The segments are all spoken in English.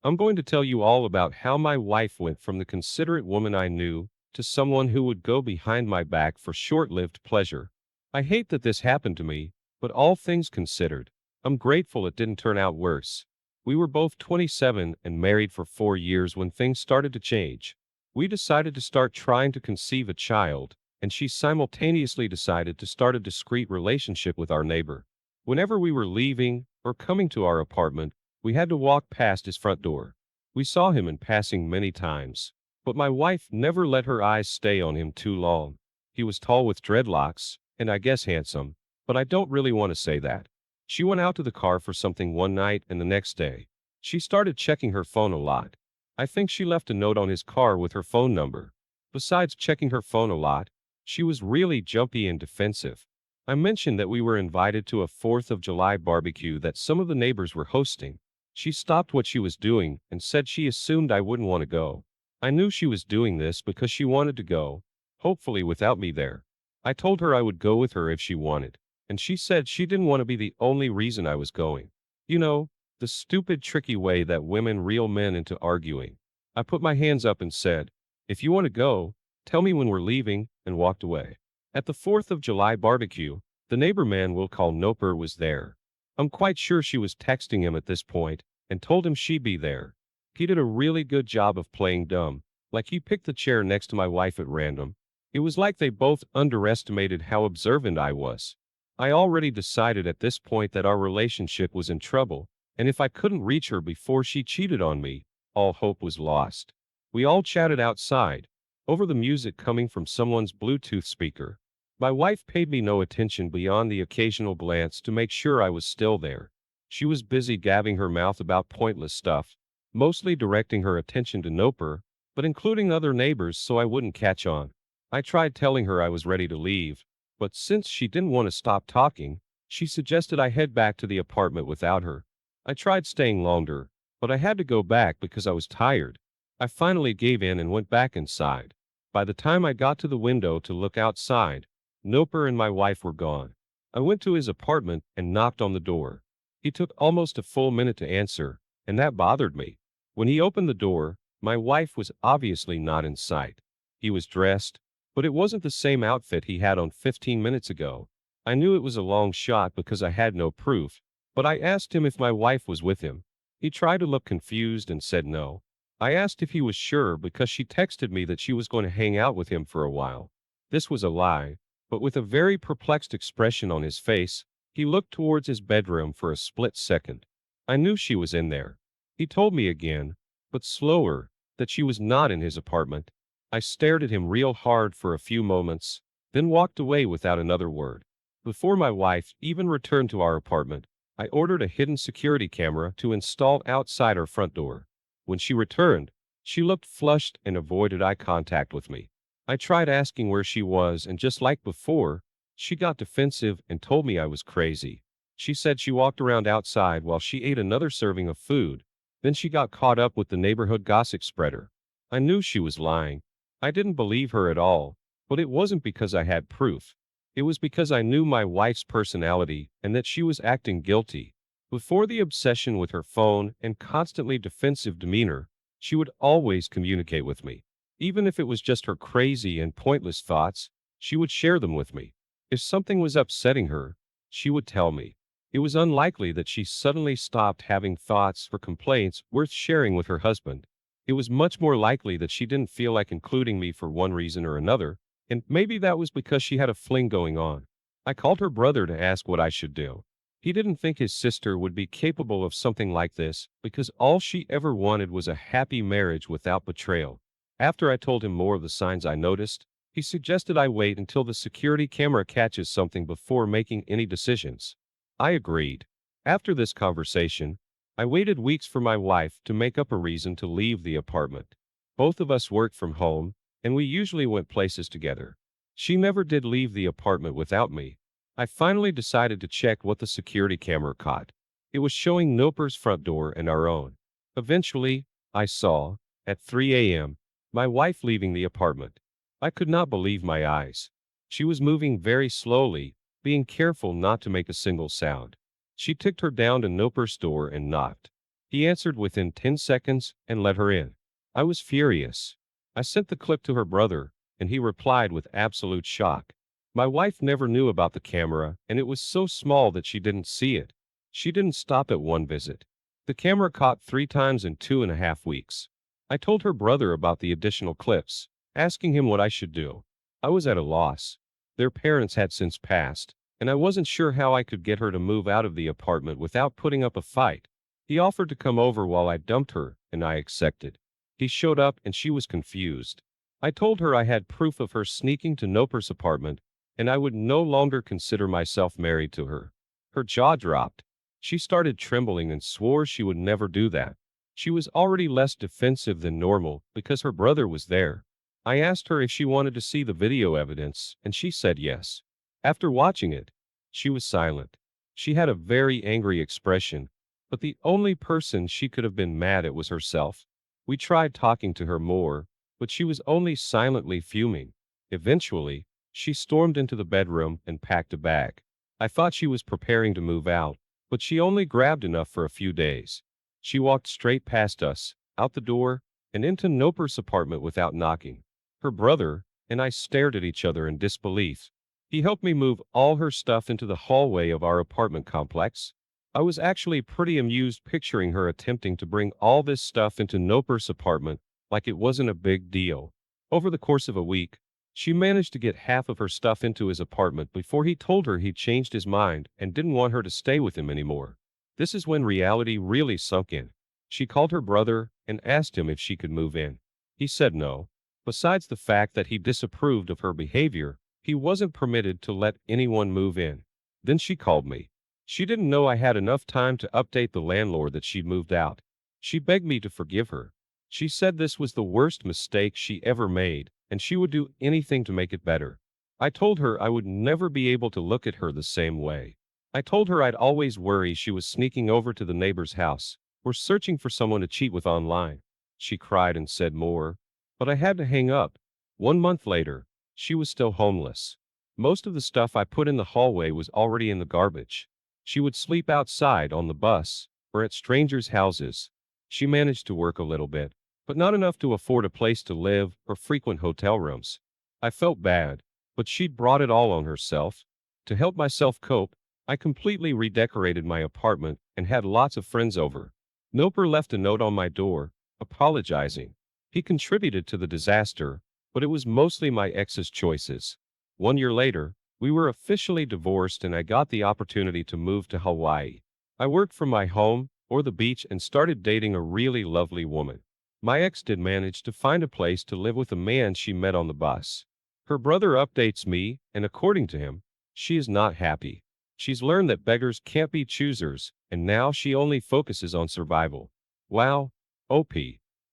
I'm going to tell you all about how my wife went from the considerate woman I knew to someone who would go behind my back for short-lived pleasure. I hate that this happened to me, but all things considered, I'm grateful it didn't turn out worse. We were both 27 and married for 4 years when things started to change. We decided to start trying to conceive a child, and she simultaneously decided to start a discreet relationship with our neighbor. Whenever we were leaving or coming to our apartment, we had to walk past his front door. We saw him in passing many times, but my wife never let her eyes stay on him too long. He was tall with dreadlocks, and I guess handsome, but I don't really want to say that. She went out to the car for something one night, and the next day, she started checking her phone a lot. I think she left a note on his car with her phone number. Besides checking her phone a lot, she was really jumpy and defensive. I mentioned that we were invited to a 4th of July barbecue that some of the neighbors were hosting. She stopped what she was doing and said she assumed I wouldn't want to go. I knew she was doing this because she wanted to go, hopefully without me there. I told her I would go with her if she wanted, and she said she didn't want to be the only reason I was going. You know, the stupid, tricky way that women reel men into arguing. I put my hands up and said, "If you want to go, tell me when we're leaving," and walked away. At the 4th of July barbecue, the neighbor man we'll call Noper was there. I'm quite sure she was texting him at this point and told him she'd be there. He did a really good job of playing dumb, like he picked the chair next to my wife at random. It was like they both underestimated how observant I was. I already decided at this point that our relationship was in trouble, and if I couldn't reach her before she cheated on me, all hope was lost. We all chatted outside, over the music coming from someone's Bluetooth speaker. My wife paid me no attention beyond the occasional glance to make sure I was still there. She was busy gabbing her mouth about pointless stuff, mostly directing her attention to Noper, but including other neighbors so I wouldn't catch on. I tried telling her I was ready to leave, but since she didn't want to stop talking, she suggested I head back to the apartment without her. I tried staying longer, but I had to go back because I was tired. I finally gave in and went back inside. By the time I got to the window to look outside, Noper and my wife were gone. I went to his apartment and knocked on the door. He took almost a full minute to answer, and that bothered me. When he opened the door, my wife was obviously not in sight. He was dressed, but it wasn't the same outfit he had on 15 minutes ago. I knew it was a long shot because I had no proof, but I asked him if my wife was with him. He tried to look confused and said no. I asked if he was sure because she texted me that she was going to hang out with him for a while. This was a lie, but with a very perplexed expression on his face, he looked towards his bedroom for a split second. I knew she was in there. He told me again, but slower, that she was not in his apartment. I stared at him real hard for a few moments, then walked away without another word. Before my wife even returned to our apartment, I ordered a hidden security camera to install outside our front door. When she returned, she looked flushed and avoided eye contact with me. I tried asking where she was, and just like before, she got defensive and told me I was crazy. She said she walked around outside while she ate another serving of food. Then she got caught up with the neighborhood gossip spreader. I knew she was lying. I didn't believe her at all, but it wasn't because I had proof. It was because I knew my wife's personality and that she was acting guilty. Before the obsession with her phone and constantly defensive demeanor, she would always communicate with me. Even if it was just her crazy and pointless thoughts, she would share them with me. If something was upsetting her, she would tell me. It was unlikely that she suddenly stopped having thoughts or complaints worth sharing with her husband. It was much more likely that she didn't feel like including me for one reason or another, and maybe that was because she had a fling going on. I called her brother to ask what I should do. He didn't think his sister would be capable of something like this because all she ever wanted was a happy marriage without betrayal. After I told him more of the signs I noticed, he suggested I wait until the security camera catches something before making any decisions. I agreed. After this conversation, I waited weeks for my wife to make up a reason to leave the apartment. Both of us worked from home, and we usually went places together. She never did leave the apartment without me. I finally decided to check what the security camera caught. It was showing Noper's front door and our own. Eventually, I saw, at 3 a.m., my wife leaving the apartment. I could not believe my eyes. She was moving very slowly, being careful not to make a single sound. She ticked her down to Noper's door and knocked. He answered within 10 seconds and let her in. I was furious. I sent the clip to her brother, and he replied with absolute shock. My wife never knew about the camera, and it was so small that she didn't see it. She didn't stop at one visit. The camera caught 3 times in 2.5 weeks. I told her brother about the additional clips, asking him what I should do. I was at a loss. Their parents had since passed, and I wasn't sure how I could get her to move out of the apartment without putting up a fight. He offered to come over while I dumped her, and I accepted. He showed up and she was confused. I told her I had proof of her sneaking to Noper's apartment, and I would no longer consider myself married to her. Her jaw dropped. She started trembling and swore she would never do that. She was already less defensive than normal because her brother was there. I asked her if she wanted to see the video evidence, and she said yes. After watching it, she was silent. She had a very angry expression, but the only person she could have been mad at was herself. We tried talking to her more, but she was only silently fuming. Eventually, she stormed into the bedroom and packed a bag. I thought she was preparing to move out, but she only grabbed enough for a few days. She walked straight past us, out the door, and into Noper's apartment without knocking. Her brother and I stared at each other in disbelief. He helped me move all her stuff into the hallway of our apartment complex. I was actually pretty amused picturing her attempting to bring all this stuff into Noper's apartment like it wasn't a big deal. Over the course of a week, she managed to get half of her stuff into his apartment before he told her he'd changed his mind and didn't want her to stay with him anymore. This is when reality really sunk in. She called her brother and asked him if she could move in. He said no. Besides the fact that he disapproved of her behavior, he wasn't permitted to let anyone move in. Then she called me. She didn't know I had enough time to update the landlord that she'd moved out. She begged me to forgive her. She said this was the worst mistake she ever made, and she would do anything to make it better. I told her I would never be able to look at her the same way. I told her I'd always worry she was sneaking over to the neighbor's house, or searching for someone to cheat with online. She cried and said more, but I had to hang up. 1 month later, she was still homeless. Most of the stuff I put in the hallway was already in the garbage. She would sleep outside on the bus or at strangers' houses. She managed to work a little bit, but not enough to afford a place to live or frequent hotel rooms. I felt bad, but she'd brought it all on herself. To help myself cope, I completely redecorated my apartment and had lots of friends over. Noper left a note on my door, apologizing. He contributed to the disaster, but it was mostly my ex's choices. 1 year later, we were officially divorced and I got the opportunity to move to Hawaii. I worked from my home or the beach and started dating a really lovely woman. My ex did manage to find a place to live with a man she met on the bus. Her brother updates me, and according to him, she is not happy. She's learned that beggars can't be choosers, and now she only focuses on survival. Wow, OP.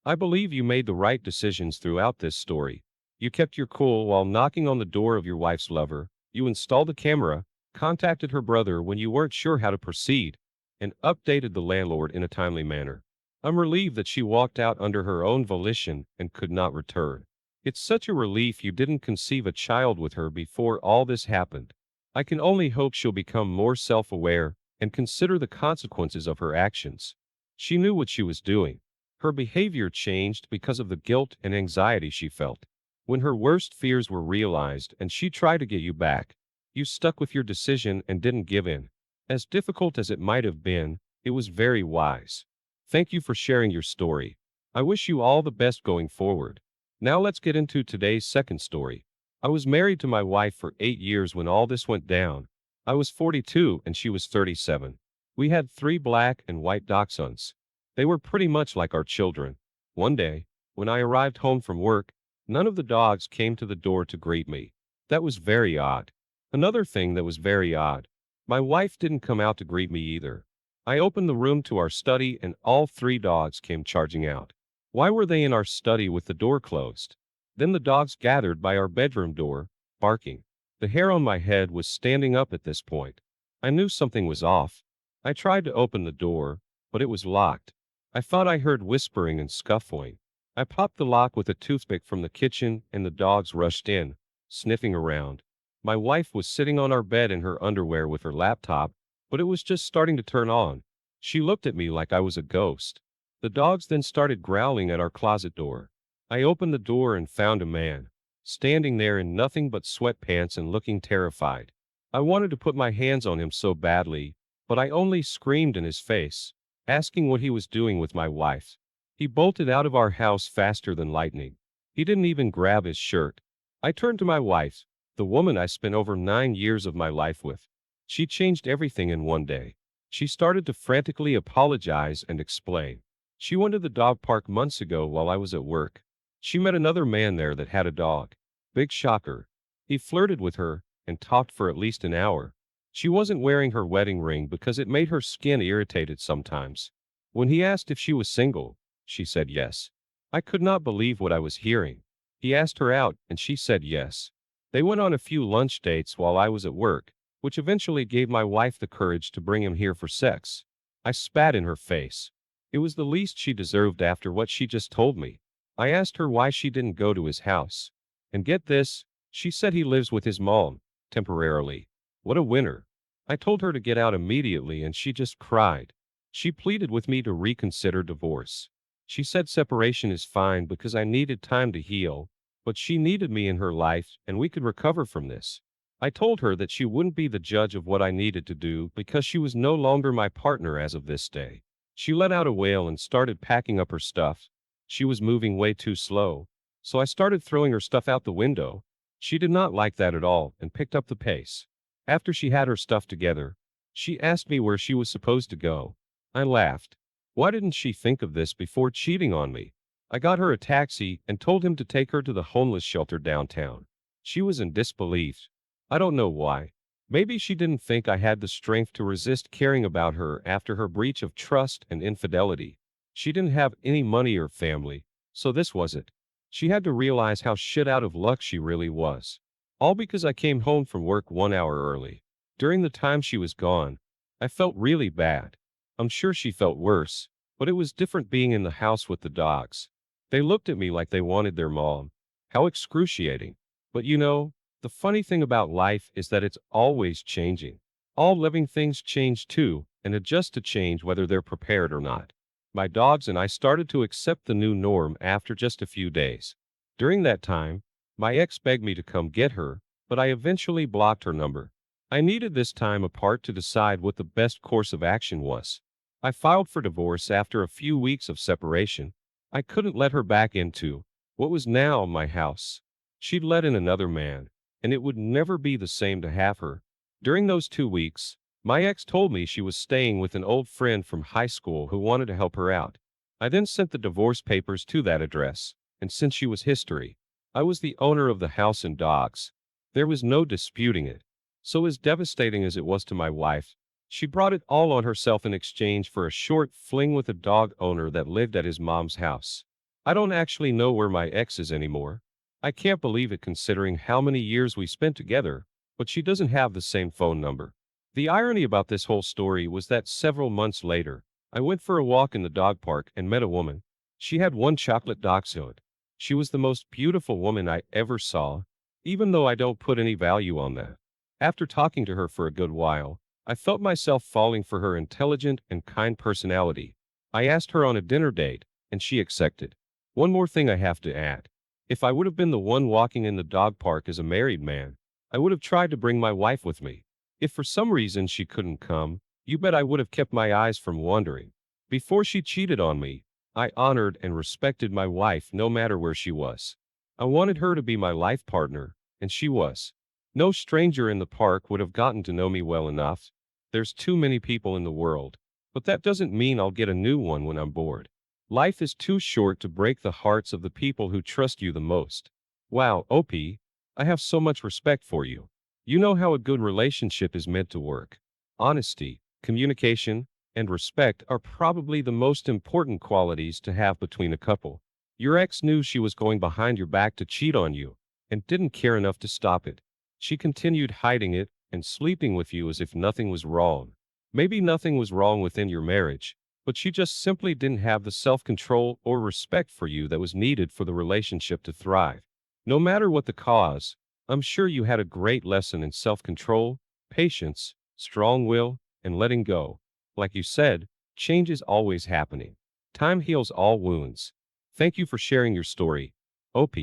I believe you made the right decisions throughout this story. You kept your cool while knocking on the door of your wife's lover, you installed a camera, contacted her brother when you weren't sure how to proceed, and updated the landlord in a timely manner. I'm relieved that she walked out under her own volition and could not return. It's such a relief you didn't conceive a child with her before all this happened. I can only hope she'll become more self-aware and consider the consequences of her actions. She knew what she was doing. Her behavior changed because of the guilt and anxiety she felt. When her worst fears were realized and she tried to get you back, you stuck with your decision and didn't give in. As difficult as it might have been, it was very wise. Thank you for sharing your story. I wish you all the best going forward. Now let's get into today's second story. I was married to my wife for 8 years when all this went down. I was 42 and she was 37. We had 3 black and white dachshunds. They were pretty much like our children. One day, when I arrived home from work, none of the dogs came to the door to greet me. That was very odd. Another thing that was very odd, my wife didn't come out to greet me either. I opened the room to our study and all 3 dogs came charging out. Why were they in our study with the door closed? Then the dogs gathered by our bedroom door, barking. The hair on my head was standing up at this point. I knew something was off. I tried to open the door, but it was locked. I thought I heard whispering and scuffling. I popped the lock with a toothpick from the kitchen and the dogs rushed in, sniffing around. My wife was sitting on our bed in her underwear with her laptop, but it was just starting to turn on. She looked at me like I was a ghost. The dogs then started growling at our closet door. I opened the door and found a man, standing there in nothing but sweatpants and looking terrified. I wanted to put my hands on him so badly, but I only screamed in his face, asking what he was doing with my wife. He bolted out of our house faster than lightning. He didn't even grab his shirt. I turned to my wife, the woman I spent over 9 years of my life with. She changed everything in one day. She started to frantically apologize and explain. She went to the dog park months ago while I was at work. She met another man there that had a dog. Big shocker. He flirted with her and talked for at least an hour. She wasn't wearing her wedding ring because it made her skin irritated sometimes. When he asked if she was single, she said yes. I could not believe what I was hearing. He asked her out and she said yes. They went on a few lunch dates while I was at work, which eventually gave my wife the courage to bring him here for sex. I spat in her face. It was the least she deserved after what she just told me. I asked her why she didn't go to his house. And get this, she said he lives with his mom, temporarily. What a winner. I told her to get out immediately and she just cried. She pleaded with me to reconsider divorce. She said separation is fine because I needed time to heal, but she needed me in her life and we could recover from this. I told her that she wouldn't be the judge of what I needed to do because she was no longer my partner as of this day. She let out a wail and started packing up her stuff. She was moving way too slow, so I started throwing her stuff out the window. She did not like that at all and picked up the pace. After she had her stuff together, she asked me where she was supposed to go. I laughed. Why didn't she think of this before cheating on me? I got her a taxi and told him to take her to the homeless shelter downtown. She was in disbelief. I don't know why. Maybe she didn't think I had the strength to resist caring about her after her breach of trust and infidelity. She didn't have any money or family, so this was it. She had to realize how shit out of luck she really was. All because I came home from work 1 hour early. During the time she was gone, I felt really bad. I'm sure she felt worse, but it was different being in the house with the dogs. They looked at me like they wanted their mom. How excruciating. But the funny thing about life is that it's always changing. All living things change too, and adjust to change whether they're prepared or not. My dogs and I started to accept the new norm after just a few days. During that time, my ex begged me to come get her, but I eventually blocked her number. I needed this time apart to decide what the best course of action was. I filed for divorce after a few weeks of separation. I couldn't let her back into what was now my house. She'd let in another man, and it would never be the same to have her. During those 2 weeks, my ex told me she was staying with an old friend from high school who wanted to help her out. I then sent the divorce papers to that address, and since she was history, I was the owner of the house and dogs. There was no disputing it. So as devastating as it was to my wife, she brought it all on herself in exchange for a short fling with a dog owner that lived at his mom's house. I don't actually know where my ex is anymore. I can't believe it considering how many years we spent together, but she doesn't have the same phone number. The irony about this whole story was that several months later, I went for a walk in the dog park and met a woman. She had one chocolate dachshund. She was the most beautiful woman I ever saw, even though I don't put any value on that. After talking to her for a good while, I felt myself falling for her intelligent and kind personality. I asked her on a dinner date, and she accepted. One more thing I have to add. If I would have been the one walking in the dog park as a married man, I would have tried to bring my wife with me. If for some reason she couldn't come, you bet I would have kept my eyes from wandering. Before she cheated on me, I honored and respected my wife no matter where she was. I wanted her to be my life partner, and she was. No stranger in the park would have gotten to know me well enough. There's too many people in the world, but that doesn't mean I'll get a new one when I'm bored. Life is too short to break the hearts of the people who trust you the most. Wow, OP, I have so much respect for you. You know how a good relationship is meant to work. Honesty, communication, and respect are probably the most important qualities to have between a couple. Your ex knew she was going behind your back to cheat on you, and didn't care enough to stop it. She continued hiding it and sleeping with you as if nothing was wrong. Maybe nothing was wrong within your marriage, but she just simply didn't have the self-control or respect for you that was needed for the relationship to thrive. No matter what the cause, I'm sure you had a great lesson in self-control, patience, strong will, and letting go. Like you said, Change is always happening. Time heals all wounds. Thank you for sharing your story, OP.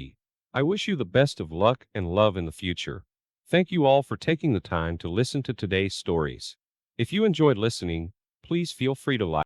I wish you the best of luck and love in the future. Thank you all for taking the time to listen to today's stories. If you enjoyed listening, please feel free to like,